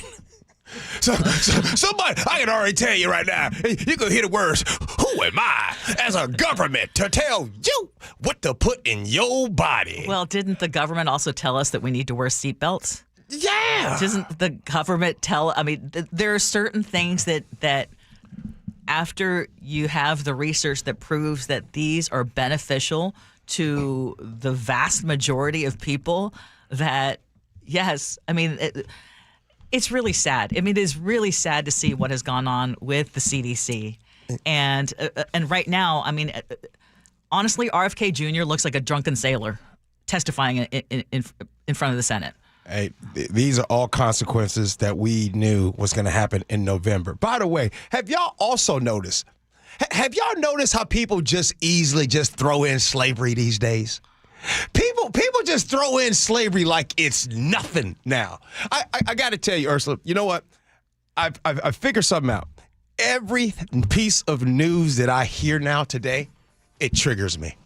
So somebody, I can already tell you right now, you can hear the words, who am I as a government to tell you what to put in your body? Well, didn't the government also tell us that we need to wear seatbelts? Yeah. Doesn't the government there are certain things that after you have the research that proves that these are beneficial to the vast majority of people, that, yes, I mean, it's really sad. I mean, it is really sad to see what has gone on with the CDC. And right now, I mean, honestly, RFK Jr. looks like a drunken sailor testifying in front of the Senate. Hey, these are all consequences that we knew was going to happen in November. By the way, have y'all also noticed? Have y'all noticed how people just easily just throw in slavery these days? People just throw in slavery like it's nothing now. I got to tell you, Ursula, you know what? I've figured something out. Every piece of news that I hear now today, it triggers me.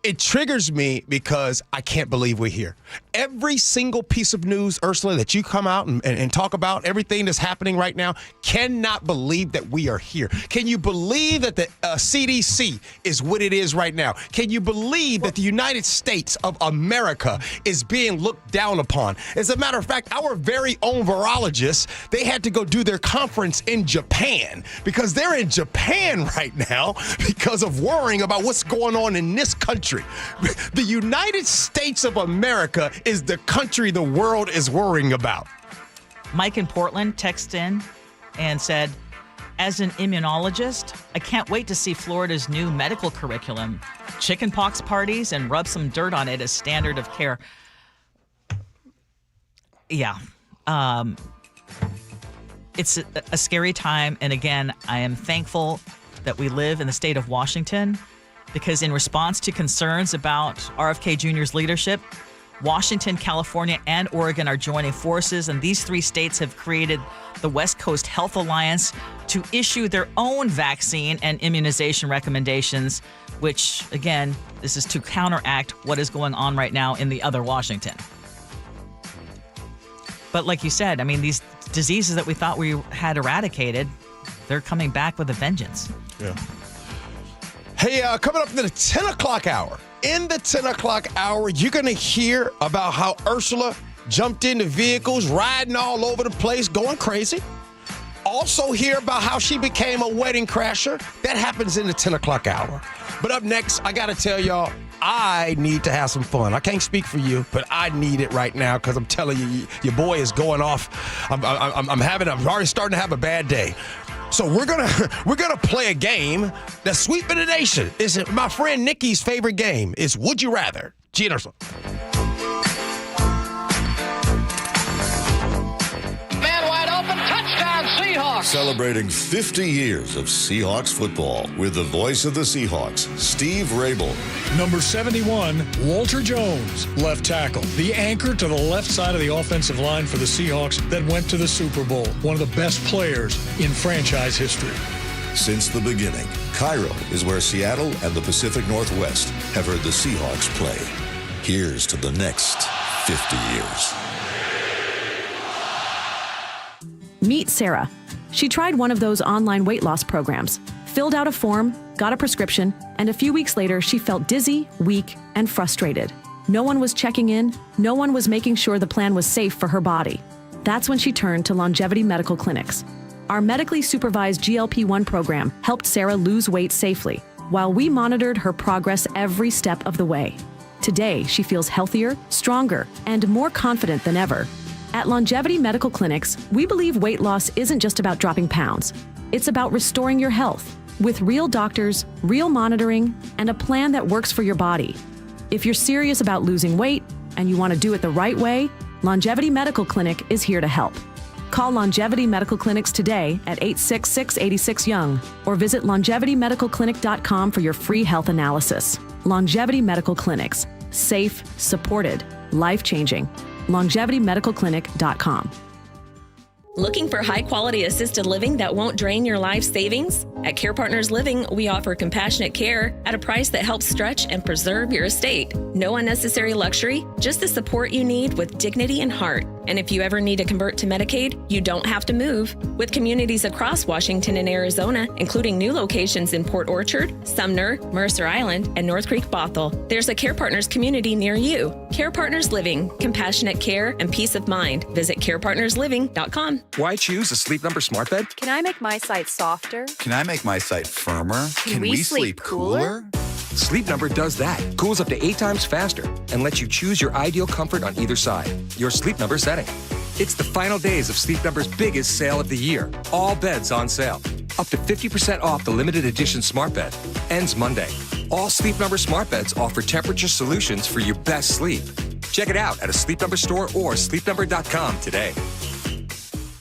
It triggers me because I can't believe we're here. Every single piece of news, Ursula, that you come out and talk about, everything that's happening right now, cannot believe that we are here. Can you believe that the CDC is what it is right now? Can you believe that the United States of America is being looked down upon? As a matter of fact, our very own virologists, they had to go do their conference in Japan because they're in Japan right now because of worrying about what's going on in this country. The United States of America is the country the world is worrying about. Mike in Portland texted in and said, as an immunologist, I can't wait to see Florida's new medical curriculum. Chickenpox parties and rub some dirt on it as standard of care. Yeah. It's a scary time. And again, I am thankful that we live in the state of Washington, because in response to concerns about RFK Jr.'s leadership, Washington, California, and Oregon are joining forces, and these three states have created the West Coast Health Alliance to issue their own vaccine and immunization recommendations, which, again, this is to counteract what is going on right now in the other Washington. But like you said, I mean, these diseases that we thought we had eradicated, they're coming back with a vengeance. Yeah. Hey, coming up in the 10 o'clock hour. In the 10 o'clock hour, you're going to hear about how Ursula jumped into vehicles, riding all over the place, going crazy. Also hear about how she became a wedding crasher. That happens in the 10 o'clock hour. But up next, I got to tell y'all, I need to have some fun. I can't speak for you, but I need it right now because I'm telling you, your boy is going off. I'm already starting to have a bad day. So we're gonna play a game that's sweeping the nation. It's my friend Nikki's favorite game. It's Would You Rather. Gee Ursula. Man wide open, touchdown Seahawks. Celebrating 50 years of Seahawks football with the voice of the Seahawks, Steve Rabel. Number 71, Walter Jones, left tackle. The anchor to the left side of the offensive line for the Seahawks that went to the Super Bowl. One of the best players in franchise history. Since the beginning, KIRO is where Seattle and the Pacific Northwest have heard the Seahawks play. Here's to the next 50 years. Meet Sarah. She tried one of those online weight loss programs, filled out a form, got a prescription, and a few weeks later, she felt dizzy, weak, and frustrated. No one was checking in. No one was making sure the plan was safe for her body. That's when she turned to Longevity Medical Clinics. Our medically supervised GLP-1 program helped Sarah lose weight safely, while we monitored her progress every step of the way. Today, she feels healthier, stronger, and more confident than ever. At Longevity Medical Clinics, we believe weight loss isn't just about dropping pounds. It's about restoring your health with real doctors, real monitoring, and a plan that works for your body. If you're serious about losing weight and you want to do it the right way, Longevity Medical Clinic is here to help. Call Longevity Medical Clinics today at 866-86-YOUNG or visit longevitymedicalclinic.com for your free health analysis. Longevity Medical Clinics. Safe, supported, life-changing. longevitymedicalclinic.com. Looking for high-quality assisted living that won't drain your life savings? At Care Partners Living, we offer compassionate care at a price that helps stretch and preserve your estate. No unnecessary luxury, just the support you need with dignity and heart. And if you ever need to convert to Medicaid, you don't have to move. With communities across Washington and Arizona, including new locations in Port Orchard, Sumner, Mercer Island, and North Creek Bothell, there's a Care Partners community near you. Care Partners Living, compassionate care and peace of mind. Visit carepartnersliving.com. Why choose a Sleep Number smart bed? Can I make my site softer? Can I make my site firmer? Can we sleep cooler? Sleep Number does that. Cools up to 8 times faster and lets you choose your ideal comfort on either side. Your Sleep Number setting. It's the final days of Sleep Number's biggest sale of the year. All beds on sale. Up to 50% off the limited edition smart bed. Ends Monday. All Sleep Number smart beds offer temperature solutions for your best sleep. Check it out at a Sleep Number store or sleepnumber.com today.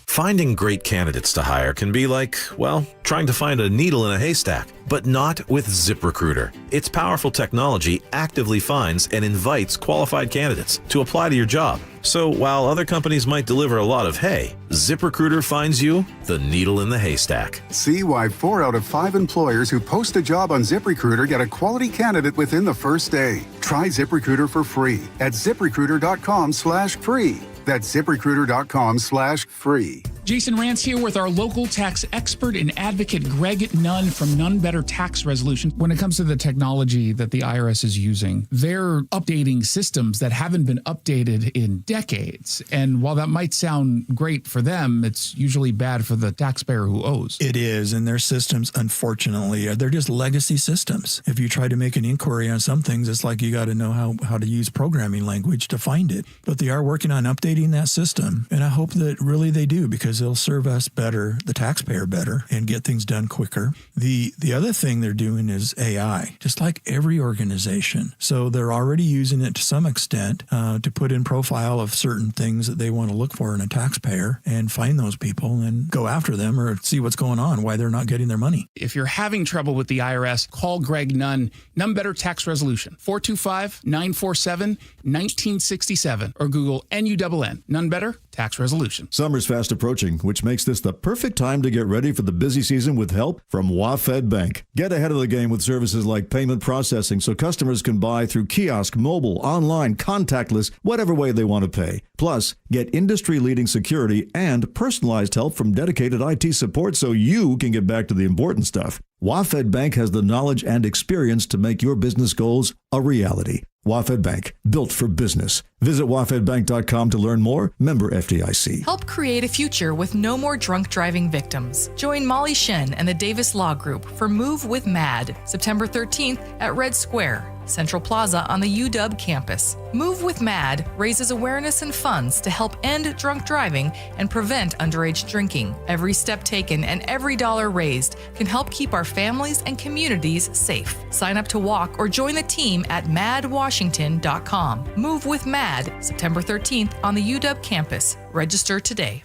Finding great candidates to hire can be like, well, trying to find a needle in a haystack, but not with ZipRecruiter. Its powerful technology actively finds and invites qualified candidates to apply to your job. So while other companies might deliver a lot of hay, ZipRecruiter finds you the needle in the haystack. See why 4 out of 5 employers who post a job on ZipRecruiter get a quality candidate within the first day. Try ZipRecruiter for free at ZipRecruiter.com/free. That's ZipRecruiter.com/free. Jason Rance here with our local tax expert and advocate Greg Nunn from None Better Tax Resolution. When it comes to the technology that the IRS is using, they're updating systems that haven't been updated in decades. And while that might sound great for them, it's usually bad for the taxpayer who owes. It is, and their systems, unfortunately, they're just legacy systems. If you try to make an inquiry on some things, it's like you got to know how to use programming language to find it. But they are working on updating that system, and I hope that really they do, because they'll serve us better, the taxpayer better, and get things done quicker. The other thing they're doing is AI, just like every organization. So they're already using it to some extent to put in profile of certain things that they want to look for in a taxpayer and find those people and go after them or see what's going on, why they're not getting their money. If you're having trouble with the IRS, call Greg Nunn, None Better Tax Resolution, 425-947-1967, or Google NUNN, None Better Tax Resolution. Summer's fast approaching, which makes this the perfect time to get ready for the busy season with help from WaFd Bank. Get ahead of the game with services like payment processing so customers can buy through kiosk, mobile, online, contactless, whatever way they want to pay. Plus, get industry-leading security and personalized help from dedicated IT support so you can get back to the important stuff. WaFd Bank has the knowledge and experience to make your business goals a reality. WaFd Bank, built for business. Visit wafdbank.com to learn more. Member FDIC. Help create a future with no more drunk driving victims. Join Molly Shen and the Davis Law Group for Move with MAD, September 13th at Red Square, Central Plaza on the UW campus. Move with MAD raises awareness and funds to help end drunk driving and prevent underage drinking. Every step taken and every dollar raised can help keep our families and communities safe. Sign up to walk or join the team at madwashington.com. Move with MAD, September 13th on the UW campus. Register today.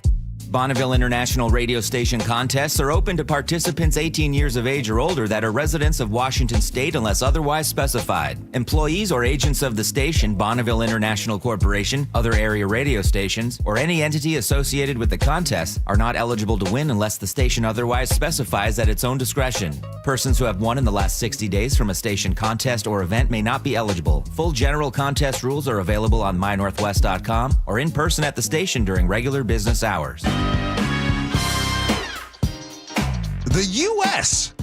Bonneville International radio station contests are open to participants 18 years of age or older that are residents of Washington State unless otherwise specified. Employees or agents of the station, Bonneville International Corporation, other area radio stations, or any entity associated with the contest are not eligible to win unless the station otherwise specifies at its own discretion. Persons who have won in the last 60 days from a station contest or event may not be eligible. Full general contest rules are available on mynorthwest.com or in person at the station during regular business hours. The U.S.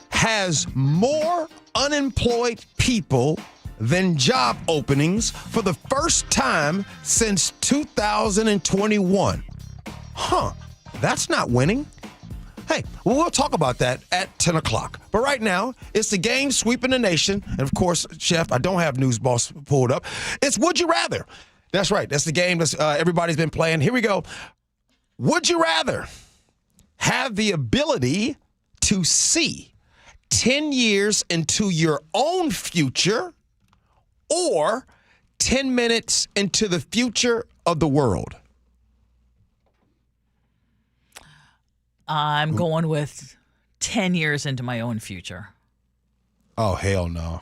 has more unemployed people than job openings for the first time since 2021. That's not winning. Hey, well, we'll talk about that at 10 o'clock. But right now, it's the game sweeping the nation. And, of course, Chef, I don't have News Boss pulled up. It's Would You Rather. That's right. That's the game that everybody's been playing. Here we go. Would you rather have the ability to see 10 years into your own future or 10 minutes into the future of the world? I'm going with 10 years into my own future. Oh, hell no.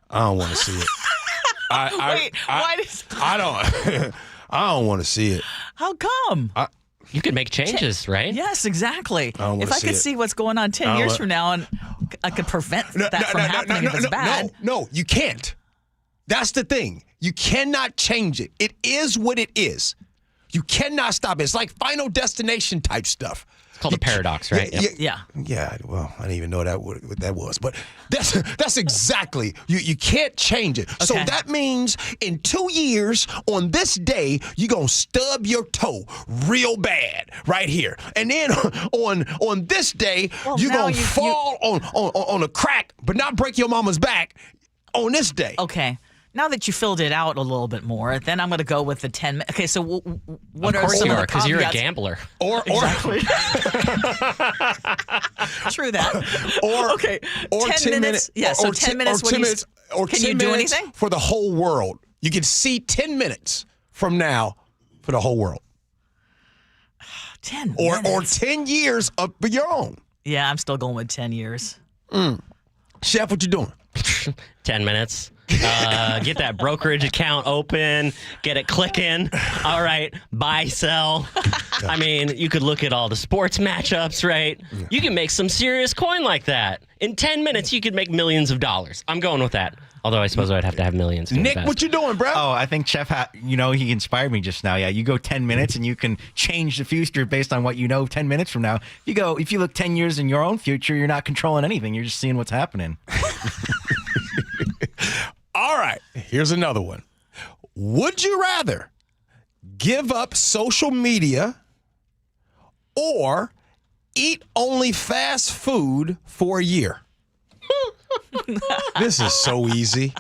I don't want to see it. Wait, why does... I don't want to see it. How come? You could make changes, right? Yes, exactly. If I could see what's going on 10 years from now, and I could prevent that from happening if it's bad. No, you can't. That's the thing. You cannot change it. It is what it is. You cannot stop it. It's like Final Destination type stuff. It's called a paradox, right? Yeah. Yeah. Well, I didn't even know what that was, but that's exactly. You can't change it. Okay. So that means in 2 years on this day, you're gonna stub your toe real bad right here, and then on this day, you're gonna fall on a crack, but not break your mama's back on this day. Okay. Now that you filled it out a little bit more, then I'm going to go with the 10 minutes. Okay, so what are some of the caveats? Because you're a gambler. Exactly. True that. Or 10 minutes. Yeah, so 10 minutes. Can you do anything? For the whole world. You can see 10 minutes from now for the whole world. 10 minutes. Or 10 years of your own. Yeah, I'm still going with 10 years. Chef, what you doing? 10 minutes. Get that brokerage account open, get it clicking. All right, buy, sell. I mean, you could look at all the sports matchups, right? Yeah. You can make some serious coin like that. In 10 minutes, you could make millions of dollars. I'm going with that. Although I suppose I'd have to have millions. Nick, what you doing, bro? Oh, I think Chef, he inspired me just now. Yeah, you go 10 minutes and you can change the future based on what you know 10 minutes from now. If you look 10 years in your own future, you're not controlling anything. You're just seeing what's happening. All right, here's another one. Would you rather give up social media or eat only fast food for a year? This is so easy.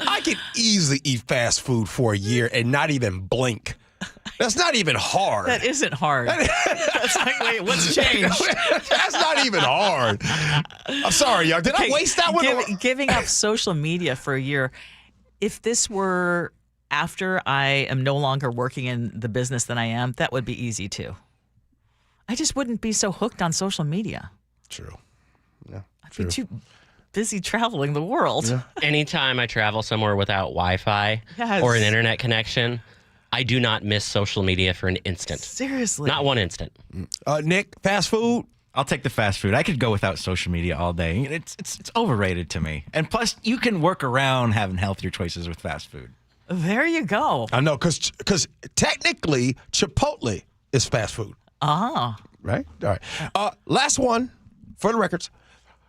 I could easily eat fast food for a year and not even blink. That's not even hard. That isn't hard. That's like, wait, what's changed? That's not even hard. I'm sorry, y'all. Did I waste that one? Giving up social media for a year. If this were after I am no longer working in the business that I am, that would be easy too. I just wouldn't be so hooked on social media. True. Yeah. I'd be too busy traveling the world. Yeah. Anytime I travel somewhere without Wi-Fi or an internet connection, I do not miss social media for an instant. Seriously. Not one instant. Nick, fast food? I'll take the fast food. I could go without social media all day. It's overrated to me. And plus, you can work around having healthier choices with fast food. There you go. I know, because technically, Chipotle is fast food. Ah. Right? All right. Last one, for the records.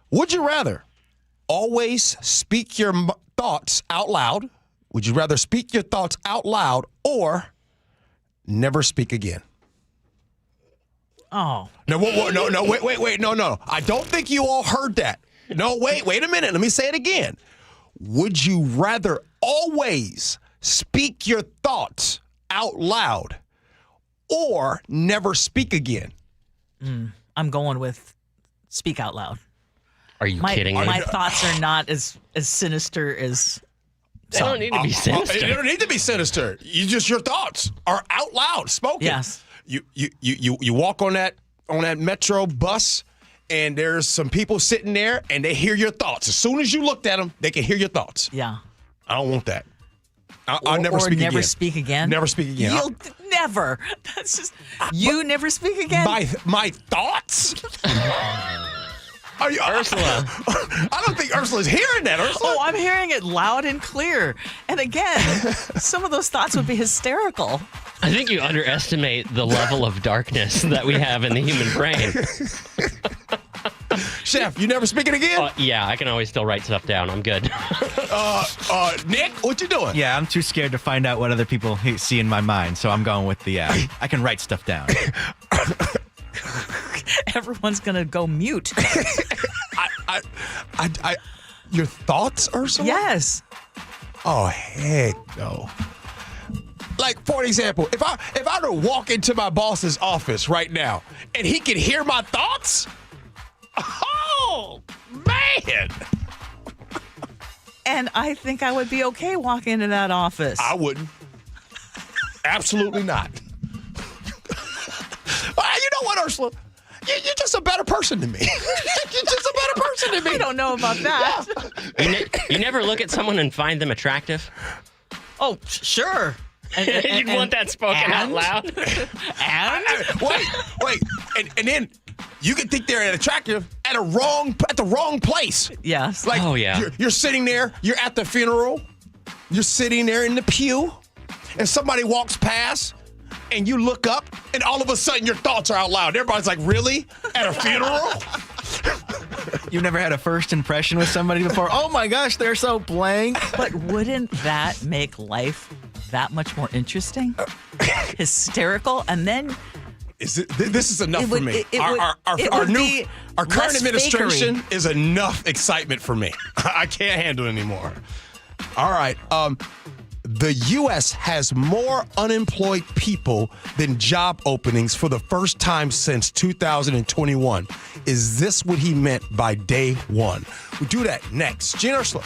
Would you rather always speak your thoughts out loud? Would you rather speak your thoughts out loud or never speak again? Oh. No, wait. No. I don't think you all heard that. No, wait a minute. Let me say it again. Would you rather always speak your thoughts out loud or never speak again? I'm going with speak out loud. Are you kidding me? My thoughts are not as sinister as... They don't need to be sinister. They don't need to be sinister. Your thoughts are out loud, spoken. Yes. You walk on that metro bus, and there's some people sitting there, and they hear your thoughts. As soon as you looked at them, they can hear your thoughts. Yeah. I don't want that. I'll never speak again. Never speak again? Never speak again. You'll never. That's just... You never speak again? My thoughts? Ursula. I don't think Ursula's hearing that, Ursula. Oh, I'm hearing it loud and clear. And again, some of those thoughts would be hysterical. I think you underestimate the level of darkness that we have in the human brain. Chef, you never speaking again? Yeah, I can always still write stuff down. I'm good. Nick, what you doing? Yeah, I'm too scared to find out what other people see in my mind, so I'm going with the I can write stuff down. Everyone's going to go mute. Your thoughts, Ursula? Yes. Oh, heck no. Like, for example, if I were to walk into my boss's office right now and he could hear my thoughts, oh, man. And I think I would be okay walking into that office. I wouldn't. Absolutely not. You know what, Ursula? You're just a better person than me. You're just a better person than me. I don't know about that. You never look at someone and find them attractive? Oh, sure. You'd want that spoken out loud. Wait. And then you can think they're attractive at the wrong place. Yes. Like, oh, yeah. You're sitting there, you're at the funeral, you're sitting there in the pew, and somebody walks past, and you look up, and all of a sudden your thoughts are out loud. Everybody's like, really? At a funeral? You've never had a first impression with somebody before? Oh my gosh, they're so blank. But wouldn't that make life that much more interesting? Hysterical, and then this is enough for me. Our current less administration fakery. is enough excitement for me. I can't handle it anymore. All right. The U.S. has more unemployed people than job openings for the first time since 2021. Is this what he meant by day one? We'll do that next. Gee Ursula.